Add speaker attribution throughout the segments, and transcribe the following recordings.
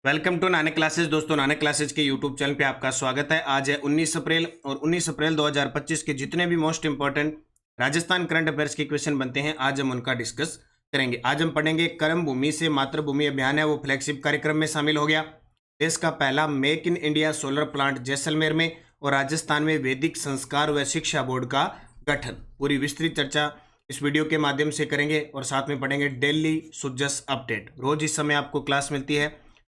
Speaker 1: Welcome to Nanak classes. दोस्तों, Nanak classes के YouTube channel पे आपका स्वागत है। आज है 19 अप्रैल और 19 अप्रैल 2025 के जितने भी most important Rajasthan current affairs के क्वेश्चन बनते हैं आज हम उनका डिस्कस करेंगे। आज हम पढ़ेंगे कर्म भूमि से मातृभूमि अभियान है वो फ्लैगशिप कार्यक्रम में शामिल हो गया। देश का पहला make in India solar plant Jaisalmer में और राजस्थान में वैदिक संस्कार व शिक्षा बोर्ड का गठन। पूरी विस्तृत चर्चा इस वीडियो के माध्यम से करेंगे और साथ में पढ़ेंगे डेली सुजस अपडेट। रोज इस समय आपको क्लास मिलती है,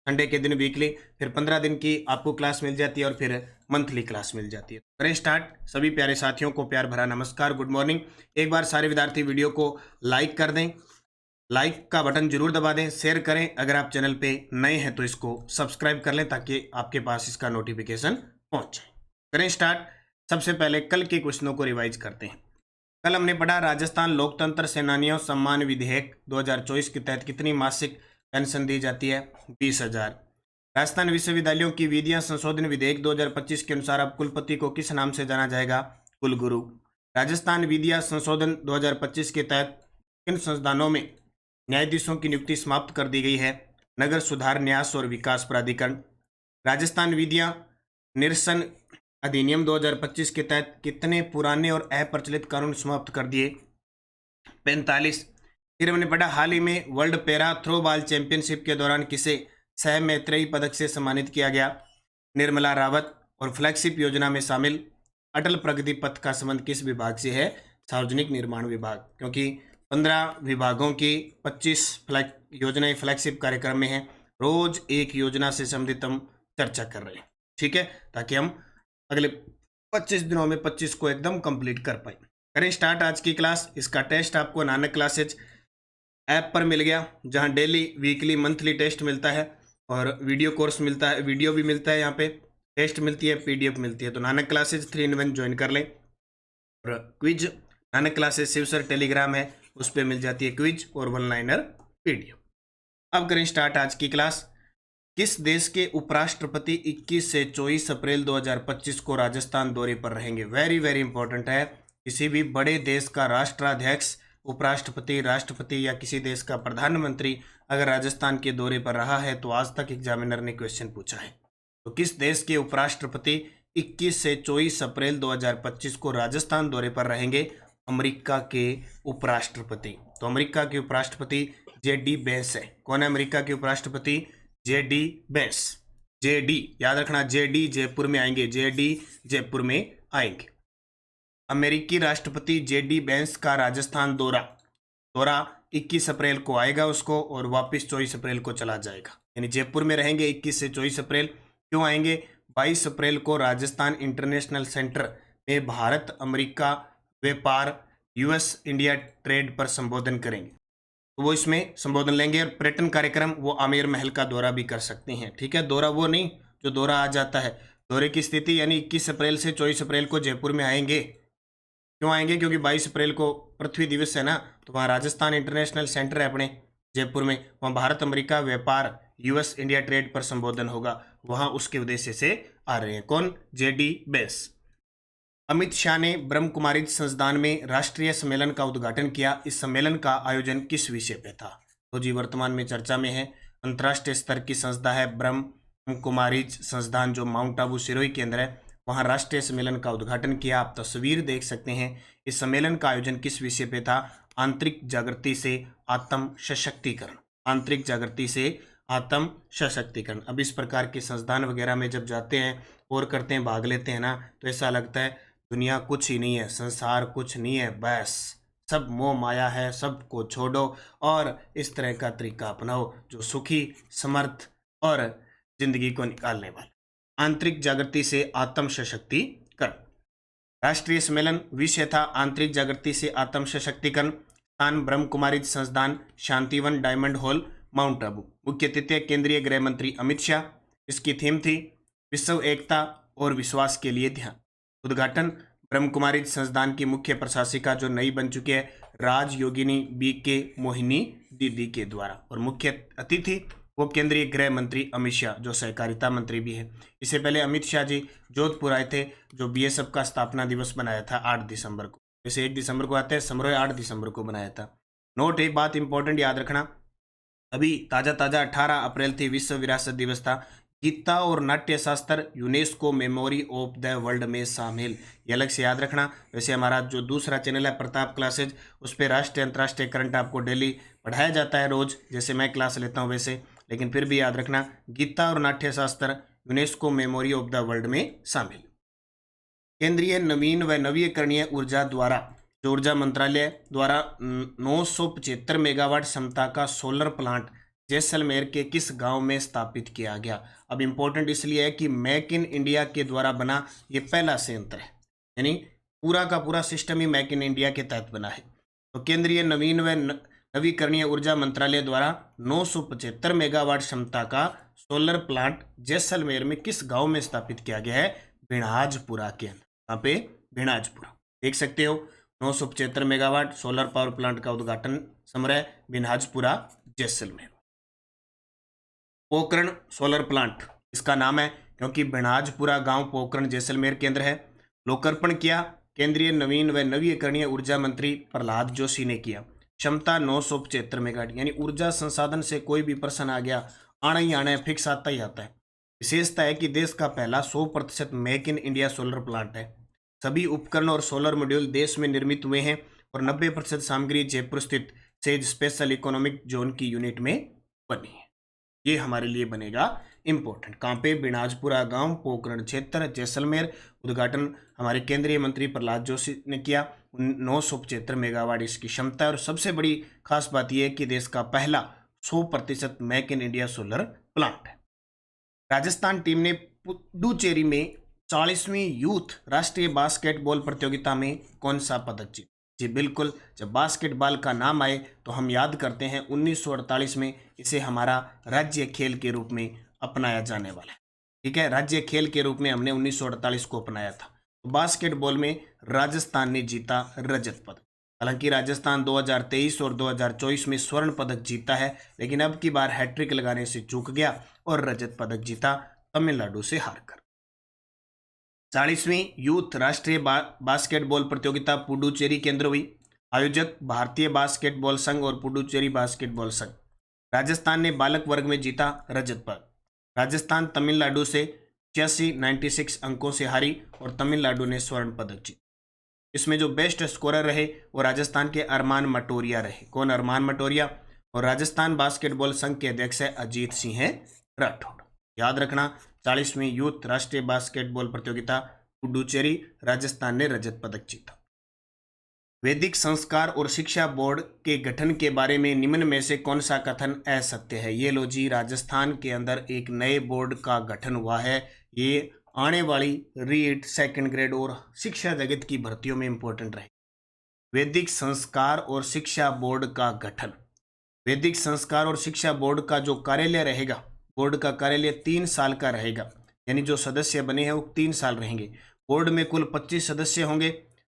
Speaker 1: संडे के दिन वीकली, फिर 15 दिन की आपको क्लास मिल जाती है और फिर मंथली क्लास मिल जाती है। करें स्टार्ट। सभी प्यारे साथियों को प्यार भरा नमस्कार, गुड मॉर्निंग। एक बार सारे विद्यार्थी वीडियो को लाइक कर दें, लाइक का बटन जरूर दबा दें, शेयर करें। अगर आप चैनल पे नए हैं तो इसको सब्सक्राइब कर लें ताकि आपके पास इसका नोटिफिकेशन पहुंच जाए। करें स्टार्ट। सबसे पहले कल के क्वेश्चनों को रिवाइज करते हैं। कल हमने पढ़ा राजस्थान लोकतंत्र सेनानियों सम्मान विधेयक 2024 के तहत कितनी मासिक पेंशन दी जाती है? 20,000। राजस्थान विश्वविद्यालयों की विधियां संशोधन विधेयक 2025 के अनुसार अब कुलपति को किस नाम से जाना जाएगा? कुलगुरु। राजस्थान विधियां संशोधन 2025 के तहत किन संस्थानों में न्यायाधीशों की नियुक्ति समाप्त कर दी गई है? नगर सुधार न्यास और विकास प्राधिकरण। राजस्थान विधियां निरसन अधिनियम 2025 के तहत कितने पुराने और अप्रचलित कानून समाप्त कर दिए? 45। फिर हमने पढ़ा हाल ही में वर्ल्ड पैरा थ्रोबॉल चैंपियनशिप के दौरान किसे सह मैत्रेयी पदक से सम्मानित किया गया? निर्मला रावत। और फ्लैगशिप योजना में शामिल अटल प्रगति पथ का संबंध किस विभाग से है? सार्वजनिक निर्माण विभाग। क्योंकि 15 विभागों की 25 योजनाएं फ्लैगशिप कार्यक्रम में हैं। रोज एक योजना से संबंधित हम चर्चा कर रहे हैं, ठीक है, ताकि हम अगले 25 दिनों में 25 को एकदम कंप्लीट कर पाए। करें स्टार्ट आज की क्लास। इसका टेस्ट आपको नानक क्लासेज ऐप पर मिल गया, जहां डेली वीकली मंथली टेस्ट मिलता है और वीडियो कोर्स मिलता है, वीडियो भी मिलता है, यहाँ पे टेस्ट मिलती है, पीडीएफ मिलती है। तो नानक क्लासेज 3 in 1 ज्वाइन कर लें। और quiz Nanak classes Shiv sir Telegram है, उस पर मिल जाती है क्विज और 1 लाइनर पीडीएफ। अब करें स्टार्ट आज की क्लास। किस देश के उपराष्ट्रपति 21 से 24 अप्रैल 2025 को राजस्थान दौरे पर रहेंगे? वेरी वेरी इंपॉर्टेंट है। किसी भी बड़े देश का राष्ट्राध्यक्ष, उपराष्ट्रपति, राष्ट्रपति या किसी देश का प्रधानमंत्री अगर राजस्थान के दौरे पर रहा है तो आज तक एग्जामिनर ने क्वेश्चन पूछा है। तो किस देश के उपराष्ट्रपति 21 से 24 अप्रैल 2025 को राजस्थान दौरे पर रहेंगे? अमेरिका के उपराष्ट्रपति। तो अमेरिका के उपराष्ट्रपति जेडी बेंस है। कौन है अमेरिका के उपराष्ट्रपति? जेडी बेंस। जेडी याद रखना, जेडी जयपुर में आएंगे, जेडी जयपुर में आएंगे। अमेरिकी राष्ट्रपति जेडी बेंस का राजस्थान दौरा 21 अप्रैल को आएगा उसको और वापस 24 अप्रैल को चला जाएगा। यानी जयपुर में रहेंगे 21 से 24 अप्रैल। क्यों आएंगे? 22 अप्रैल को राजस्थान इंटरनेशनल सेंटर में भारत अमेरिका व्यापार यूएस इंडिया ट्रेड पर संबोधन करेंगे, तो वो इसमें संबोधन लेंगे। और पर्यटन कार्यक्रम वो आमेर महल का दौरा भी कर सकते हैं, ठीक है। दौरा वो नहीं जो दौरा आ जाता है। दौरे की स्थिति यानी 21 अप्रैल से 24 अप्रैल को जयपुर में आएंगे। क्यों आएंगे? क्योंकि 22 अप्रैल को पृथ्वी दिवस है ना, तो वहाँ राजस्थान इंटरनेशनल सेंटर है अपने जयपुर में, वहाँ भारत अमेरिका व्यापार यूएस इंडिया ट्रेड पर संबोधन होगा, वहाँ उसके उद्देश्य से आ रहे हैं। कौन? जेडी बेंस। अमित शाह ने ब्रह्म कुमारी संस्थान में राष्ट्रीय सम्मेलन का उद्घाटन किया। इस सम्मेलन का आयोजन किस विषय पे था? तो जी वर्तमान में चर्चा में है। अंतर्राष्ट्रीय स्तर की संस्था है ब्रह्म कुमारी संस्थान, जो माउंट आबू सिरोही के अंदर है। वहाँ राष्ट्रीय सम्मेलन का उद्घाटन किया। आप तस्वीर देख सकते हैं। इस सम्मेलन का आयोजन किस विषय पे था? आंतरिक जागृति से आत्म सशक्तिकरण। आंतरिक जागृति से आत्म सशक्तिकरण। अब इस प्रकार के संस्थान वगैरह में जब जाते हैं और करते हैं, भाग लेते हैं ना, तो ऐसा लगता है दुनिया कुछ ही नहीं है, संसार कुछ नहीं है, बस सब मोह माया है, सबको छोड़ो और इस तरह का तरीका अपनाओ जो सुखी, समर्थ और जिंदगी को निकालने वाला। आंतरिक जागृति से आत्म सशक्तिकरण। राष्ट्रीय सम्मेलन विषय था आंतरिक जागृति से आत्म सशक्तिकरण। स्थान ब्रह्म कुमारी संस्थान, Shantivan, diamond hall, mount Abu. मुख्य अतिथि केंद्रीय गृह मंत्री अमित शाह। इसकी थीम थी विश्व एकता और विश्वास के लिए ध्यान। उद्घाटन ब्रह्म कुमारी संस्थान की मुख्य प्रशासिका जो नई बन चुकी है राज योगिनी बी के मोहिनी दीदी के द्वारा। और मुख्य अतिथि वो केंद्रीय गृह मंत्री अमित शाह जो सहकारिता मंत्री भी है। इससे पहले अमित शाह जी जोधपुर आए थे, जो बीएसएफ का स्थापना दिवस बनाया था 8 दिसंबर को। जैसे 1 दिसंबर को आता है, समारोह 8 दिसंबर को बनाया था। नोट, एक बात इंपॉर्टेंट याद रखना, अभी ताज़ा ताज़ा 18 अप्रैल थी, विश्व विरासत दिवस था। गीता और नाट्य शास्त्र UNESCO memory of the world में शामिल, ये अलग से याद रखना। वैसे हमारा जो दूसरा चैनल है प्रताप क्लासेज, उस पर राष्ट्रीय अंतर्राष्ट्रीय करंट आपको डेली पढ़ाया जाता है, रोज जैसे मैं क्लास लेता हूँ वैसे, लेकिन फिर भी याद रखना गीता और नाट्य शास्त्र UNESCO memory of the world में शामिल। केंद्रीय नवीन व नवीकरणीय ऊर्जा द्वारा, जो ऊर्जा मंत्रालय द्वारा 975 मेगावाट क्षमता का सोलर प्लांट जैसलमेर के किस गांव में स्थापित किया गया। अब इंपॉर्टेंट इसलिए है कि मेक इन इंडिया के द्वारा बना ये पहला संयंत्र है, यानी पूरा का पूरा system he make in India के तहत बना है। तो केंद्रीय नवीन व नवीकरणीय ऊर्जा मंत्रालय द्वारा 975 मेगावाट क्षमता का सोलर प्लांट जैसलमेर में किस गांव में स्थापित किया गया है? भिणाजपुरा के अंदर। कहाँ पे? भिणाजपुरा। देख सकते हो 975 मेगावाट सोलर पावर प्लांट का उद्घाटन समारोह भिणाजपुरा जैसलमेर। पोखरण सोलर प्लांट इसका नाम है क्योंकि भिणाजपुरा गांव पोखरण जैसलमेर के अंदर है। लोकार्पण किया केंद्रीय नवीन व नवीकरणीय ऊर्जा मंत्री प्रहलाद जोशी ने किया। क्षमता 975 मेगावाट, यानी ऊर्जा संसाधन से कोई भी प्रश्न आ गया, आना ही आना है, फिक्स आता ही आता है। विशेषता है कि देश का पहला 100% make in India solar plant है। सभी उपकरण और सोलर मॉड्यूल देश में निर्मित हुए हैं और 90% सामग्री जयपुर स्थित सेज स्पेशल इकोनॉमिक जोन की यूनिट में बनी है। ये हमारे लिए बनेगा इंपॉर्टेंट। कहाँ पे? भिणाजपुरा गांव पोखरण क्षेत्र जैसलमेर। उद्घाटन हमारे केंद्रीय मंत्री प्रहलाद जोशी ने किया। 975 मेगावाट इसकी क्षमता है और सबसे बड़ी खास बात यह है कि देश का पहला 100% make in India solar plant है। राजस्थान टीम ने पुडुचेरी में 40वीं यूथ राष्ट्रीय बास्केटबॉल प्रतियोगिता में कौन सा पदक जीता? जी बिल्कुल, जब बास्केटबॉल का नाम आए तो हम याद करते हैं 1948 में इसे हमारा राज्य खेल के रूप में अपनाया जाने वाला है। ठीक है, राज्य खेल के रूप में हमने 1948 को अपनाया था। तो बास्केटबॉल में राजस्थान ने जीता रजत पदक। हालांकि राजस्थान 2023 और 2024 में स्वर्ण पदक जीता है, लेकिन अब की बार हैट्रिक लगाने से चूक गया और रजत पदक जीता तमिलनाडु से हारकर। 40वीं यूथ राष्ट्रीय बास्केटबॉल प्रतियोगिता पुडुचेरी के अंदर हुई। आयोजक भारतीय बास्केटबॉल संघ और पुडुचेरी बास्केटबॉल संघ। राजस्थान ने बालक वर्ग में जीता रजत पदक। राजस्थान तमिलनाडु से 96 अंकों से हारी और तमिलनाडु ने स्वर्ण पदक जीता। इसमें जो बेस्ट स्कोरर रहे वो राजस्थान के अरमान मटोरिया रहे। कौन? अरमान मटोरिया। और राजस्थान बास्केटबॉल संघ के अध्यक्ष है अजीत सिंह राठौड़। याद रखना 40वीं यूथ राष्ट्रीय बास्केटबॉल प्रतियोगिता पुडुचेरी, राजस्थान ने रजत पदक जीता। वैदिक संस्कार और शिक्षा बोर्ड के गठन के बारे में निम्न में से कौन सा कथन असत्य है? ये लो जी, राजस्थान के अंदर एक नए बोर्ड का गठन हुआ है। ये आने वाली रीट, सेकंड ग्रेड और शिक्षा जगत की भर्तियों में इंपॉर्टेंट रहे। वैदिक संस्कार और शिक्षा बोर्ड का गठन। वैदिक संस्कार और शिक्षा बोर्ड का जो कार्यालय रहेगा, बोर्ड का कार्यालय 3 साल का रहेगा, यानी जो सदस्य बने हैं वो 3 साल रहेंगे। बोर्ड में कुल 25 सदस्य होंगे।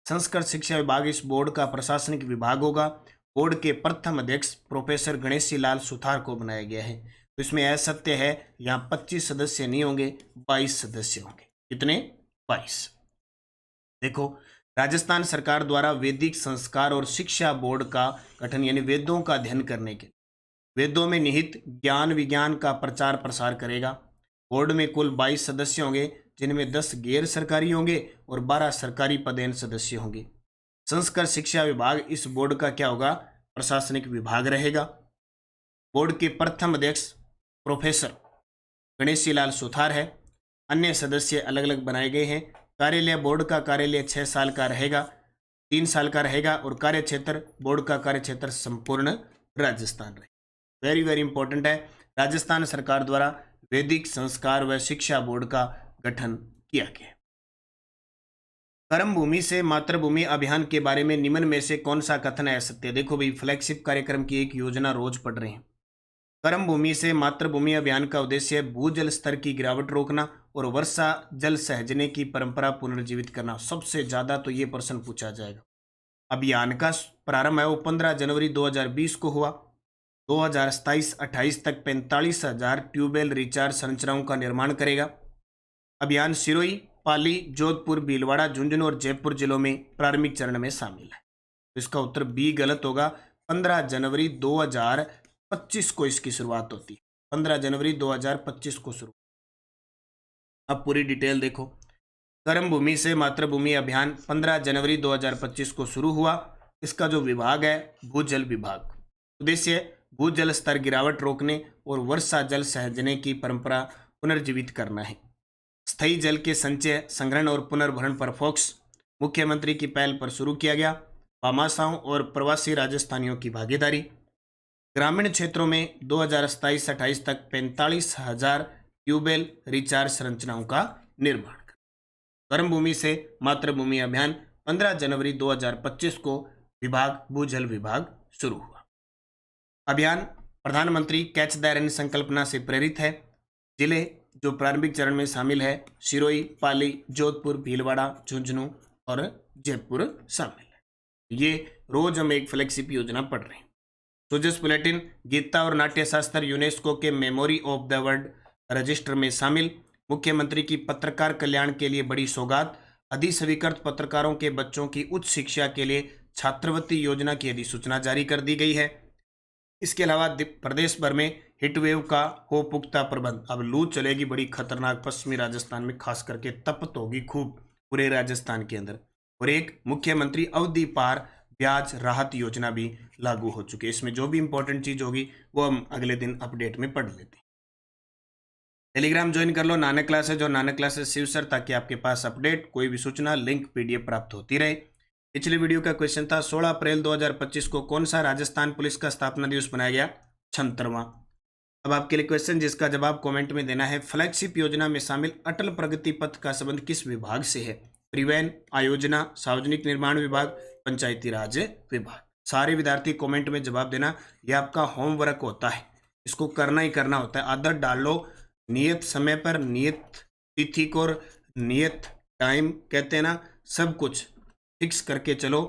Speaker 1: संस्कृत शिक्षा विभाग इस बोर्ड का प्रशासनिक विभाग होगा। बोर्ड के प्रथम अध्यक्ष प्रोफेसर गणेशी लाल सुथार को बनाया गया है। तो इसमें असत्य है, यहाँ 25 सदस्य नहीं होंगे, 22 सदस्य होंगे। कितने? 22। देखो, राजस्थान सरकार द्वारा वैदिक संस्कार और शिक्षा बोर्ड का गठन, यानी वेदों का अध्ययन करने के, वेदों में निहित ज्ञान विज्ञान का प्रचार प्रसार करेगा। बोर्ड में कुल 22 सदस्य होंगे, जिनमें 10 गैर सरकारी होंगे और 12 सरकारी पदेन सदस्य होंगे। संस्कृत शिक्षा विभाग इस बोर्ड का क्या होगा? प्रशासनिक विभाग रहेगा। बोर्ड के प्रथम अध्यक्ष प्रोफेसर गणेशी लाल सुथार है। अन्य सदस्य अलग अलग बनाए गए हैं। कार्यालय, बोर्ड का कार्यालय 6 साल का रहेगा, 3 साल का रहेगा और कार्य क्षेत्र, बोर्ड का कार्य क्षेत्र संपूर्ण राजस्थान रहेगा। वेरी वेरी इंपॉर्टेंट है। राजस्थान सरकार द्वारा वैदिक संस्कार व शिक्षा बोर्ड का गठन किया गया। कर्म भूमि से मातृभूमि अभियान के बारे में निम्न में से कौन सा कथन है सत्य? देखो भाई, फ्लैगशिप कार्यक्रम की एक योजना रोज पढ़ रहे हैं। कर्म भूमि से मातृभूमि अभियान का उद्देश्य भूजल स्तर की गिरावट रोकना और वर्षा जल सहजने की परंपरा पुनर्जीवित करना। सबसे ज्यादा तो ये प्रश्न पूछा जाएगा। अभियान का प्रारंभ है वो 15 जनवरी 2020 को हुआ। 2027-28 तक 45,000 ट्यूबवेल रिचार्ज संरचनाओं का निर्माण करेगा। अभियान सिरोही, पाली, जोधपुर, भीलवाड़ा, झुंझुनू और जयपुर जिलों में प्रारंभिक चरण में शामिल है। इसका उत्तर बी गलत होगा। 15 जनवरी 2025 को इसकी शुरुआत होती है, 15 जनवरी 2025 को शुरू। अब पूरी डिटेल देखो। कर्म भूमि से मातृभूमि अभियान 15 जनवरी 2025 को शुरू हुआ। इसका जो विभाग है भूजल विभाग। उद्देश्य भूजल स्तर गिरावट रोकने और वर्षा जल सहेजने की परंपरा पुनर्जीवित करना है। स्थायी जल के संचय, संग्रहण और पुनर्भरण पर फोकस मुख्यमंत्री की पहल पर शुरू किया गया। भामाशाहों और प्रवासी राजस्थानियों की भागीदारी। ग्रामीण क्षेत्रों में 2027-28 तक 45,000 ट्यूबवेल रिचार्ज संरचनाओं का निर्माण। कर्म भूमि से मातृभूमि अभियान 15 जनवरी 2025 को विभाग भूजल विभाग शुरू हुआ। अभियान प्रधानमंत्री कैच द रेन संकल्पना से प्रेरित है। जिले जो प्रारंभिक चरण में शामिल है सिरोही, पाली, जोधपुर, भीलवाड़ा, झुंझुनू और जयपुर शामिल है। ये रोज हम एक फ्लैगशिप योजना पढ़ रहे हैं। सोजस बुलेटिन गीता और नाट्य शास्त्र यूनेस्को के memory of the world register में शामिल। मुख्यमंत्री की पत्रकार कल्याण के लिए बड़ी सौगात। अधिस्वीकृत पत्रकारों के बच्चों की उच्च शिक्षा के लिए छात्रवृत्ति योजना की अधिसूचना जारी कर दी गई है। इसके अलावा प्रदेश भर में हीटवेव का हो पुख्ता प्रबंध। अब लू चलेगी बड़ी खतरनाक पश्चिमी राजस्थान में, खास करके तपत होगी खूब पूरे राजस्थान के अंदर। और एक मुख्यमंत्री अवधि पार ब्याज राहत योजना भी लागू हो चुकी है। इसमें जो भी इंपॉर्टेंट चीज होगी वो हम अगले दिन अपडेट में पढ़ लेते हैं। टेलीग्राम ज्वाइन कर लो, नानक क्लासेज और नानक क्लासेज शिव सर, ताकि आपके पास अपडेट कोई भी सूचना लिंक पीडीएफ प्राप्त होती रहे। पिछले वीडियो का क्वेश्चन था 16 अप्रैल 2025 को कौन सा राजस्थान पुलिस का स्थापना दिवस बनाया गया? 76वां। अब आपके लिए क्वेश्चन जिसका जवाब कमेंट में देना है। फ्लैगशिप योजना में शामिल अटल प्रगति पथ का संबंध किस विभाग से है? परिवहन, आयोजना, सार्वजनिक निर्माण विभाग, पंचायती राज विभाग। सारे विद्यार्थी कमेंट में जवाब देना। यह आपका होमवर्क होता है, इसको करना ही करना होता है। आदत डाल लो, नियत समय पर, नियत तिथि को, नियत टाइम कहते हैं ना, सब कुछ फिक्स करके चलो,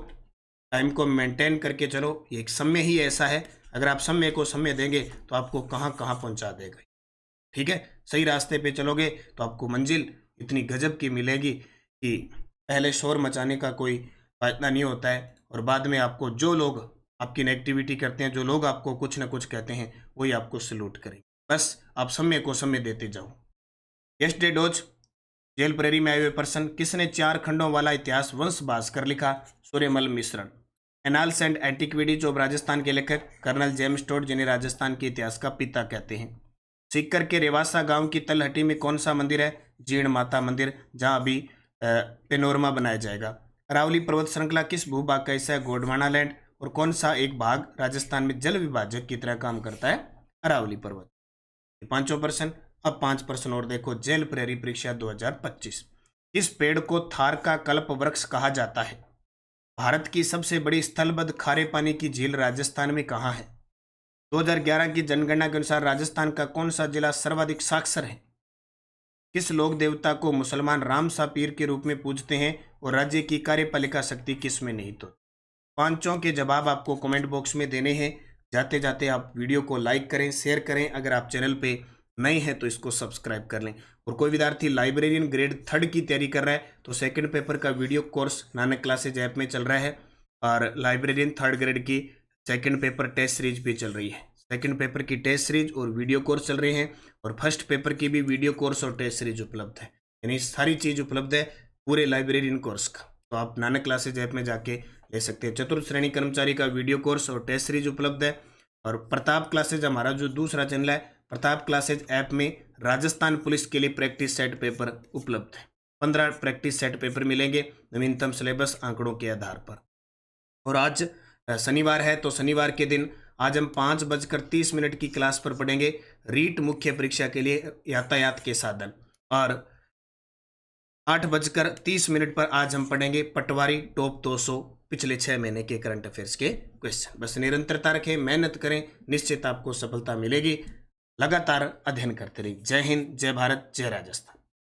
Speaker 1: टाइम को मेंटेन करके चलो। ये एक समय ही ऐसा है, अगर आप समय को समय देंगे तो आपको कहाँ कहाँ पहुँचा देगा। ठीक है, सही रास्ते पे चलोगे तो आपको मंजिल इतनी गजब की मिलेगी कि पहले शोर मचाने का कोई फायदा नहीं होता है, और बाद में आपको जो लोग आपकी नेगेटिविटी करते हैं, जो लोग आपको कुछ ना कुछ कहते हैं, वही आपको सल्यूट करेंगे। बस आप समय को समय देते जाओ। यस्टरडे डोज जेल प्रेरी में आए हुए पर्सन। किसने 4 खंडों वाला इतिहास वंश भास्कर लिखा? सूर्यमल मिश्रण। एनाल्स एंड एंटिक्विटी जो राजस्थान के लेखक कर्नल जेम्स टोड, जिन्हें राजस्थान के इतिहास का पिता कहते हैं। सीकर के रेवासा गांव की तलहटी में कौन सा मंदिर है? जीर्ण माता मंदिर, जहां अभी पेनोरमा बनाया जाएगा। अरावली पर्वत श्रृंखला किस भूभाग का हिस्सा है? गोंडवाना लैंड। और कौन सा एक भाग राजस्थान में जल विभाजक की तरह काम करता है? अरावली पर्वत। 5 प्रश्न। अब 5 प्रश्न और देखो। जेल प्रेरी परीक्षा 2025। इस पेड़ को थार का कल्प वृक्ष कहा जाता है? भारत की सबसे बड़ी स्थलबद्ध खारे पानी की झील राजस्थान में कहाँ है? 2011 की जनगणना के अनुसार राजस्थान का कौन सा जिला सर्वाधिक साक्षर है? किस लोक देवता को मुसलमान राम सा पीर के रूप में पूजते हैं और राज्य की कार्यपालिका शक्ति किस में नहीं? तो 5 के जवाब आपको कमेंट बॉक्स में देने हैं। जाते जाते आप वीडियो को लाइक करें, शेयर करें। अगर आप चैनल पे नए हैं तो इसको सब्सक्राइब कर लें। और कोई विद्यार्थी लाइब्रेरियन ग्रेड 3 की तैयारी कर रहा है तो सेकंड पेपर का video course Nanak classes app में चल रहा है, और लाइब्रेरियन 3rd ग्रेड की सेकंड पेपर टेस्ट सीरीज भी चल रही है। सेकंड पेपर की टेस्ट सीरीज और वीडियो कोर्स चल रहे हैं, और फर्स्ट पेपर की भी वीडियो कोर्स और टेस्ट सीरीज उपलब्ध है। यानी सारी चीज़ उपलब्ध है पूरे लाइब्रेरियन कोर्स का, तो आप नानक क्लासेज ऐप में जाके ले सकते हैं। चतुर्थ श्रेणी कर्मचारी का वीडियो कोर्स और टेस्ट सीरीज उपलब्ध है। और प्रताप क्लासेज हमारा जो दूसरा चैनल है, प्रताप क्लासेज ऐप में राजस्थान पुलिस के लिए प्रैक्टिस सेट पेपर उपलब्ध है। 15 प्रैक्टिस सेट पेपर मिलेंगे नवीनतम सिलेबस आंकड़ों के आधार पर। और आज शनिवार है, तो शनिवार के दिन आज हम 5:30 की क्लास पर पढ़ेंगे रीट मुख्य परीक्षा के लिए यातायात के साधन, और 8:30 पर आज हम पढ़ेंगे पटवारी टॉप 200 पिछले 6 महीने के करंट अफेयर्स के क्वेश्चन। बस निरंतरता रखें, मेहनत करें, निश्चित आपको सफलता मिलेगी। लगातार अध्ययन करते रहिए। जय हिंद, जय भारत, जय राजस्थान।